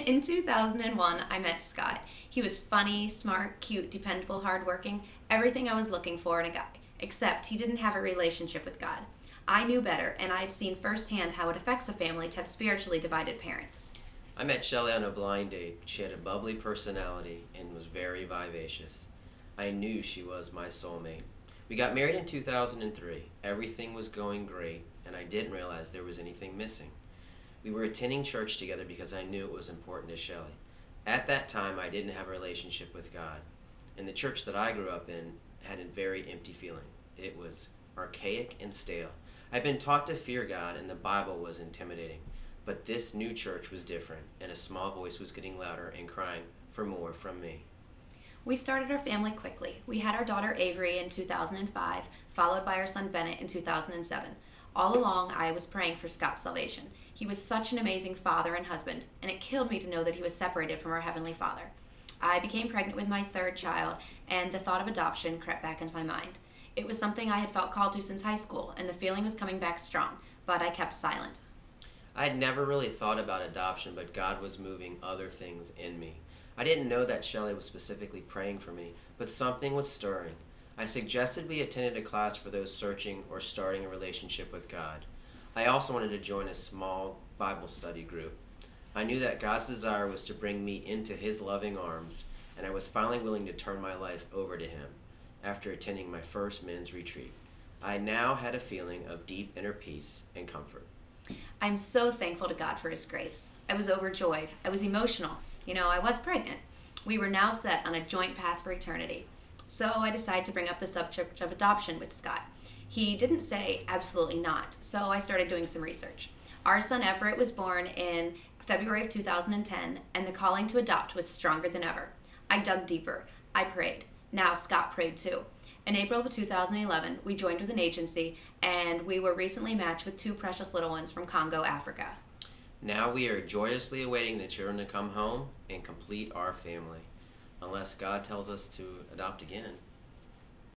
In 2001, I met Scott. He was funny, smart, cute, dependable, hardworking, everything I was looking for in a guy, except he didn't have a relationship with God. I knew better, and I'd seen firsthand how it affects a family to have spiritually divided parents. I met Shelley on a blind date. She had a bubbly personality and was very vivacious. I knew she was my soulmate. We got married in 2003. Everything was going great, and I didn't realize there was anything missing. We were attending church together because I knew it was important to Shelley. At that time, I didn't have a relationship with God, and the church that I grew up in had a very empty feeling. It was archaic and stale. I'd been taught to fear God, and the Bible was intimidating. But this new church was different, and a small voice was getting louder and crying for more from me. We started our family quickly. We had our daughter Avery in 2005, followed by our son Bennett in 2007. All along, I was praying for Scott's salvation. He was such an amazing father and husband, and it killed me to know that he was separated from our Heavenly Father. I became pregnant with my third child, and the thought of adoption crept back into my mind. It was something I had felt called to since high school, and the feeling was coming back strong, but I kept silent. I had never really thought about adoption, but God was moving other things in me. I didn't know that Shelley was specifically praying for me, but something was stirring. I suggested we attended a class for those searching or starting a relationship with God. I also wanted to join a small Bible study group. I knew that God's desire was to bring me into His loving arms, and I was finally willing to turn my life over to Him after attending my first men's retreat. I now had a feeling of deep inner peace and comfort. I'm so thankful to God for His grace. I was overjoyed. I was emotional. I was pregnant. We were now set on a joint path for eternity. So I decided to bring up the subject of adoption with Scott. He didn't say absolutely not, so I started doing some research. Our son Everett was born in February of 2010, and the calling to adopt was stronger than ever. I dug deeper. I prayed. Now Scott prayed too. In April of 2011, we joined with an agency, and we were recently matched with two precious little ones from Congo, Africa. Now we are joyously awaiting the children to come home and complete our family, unless God tells us to adopt again.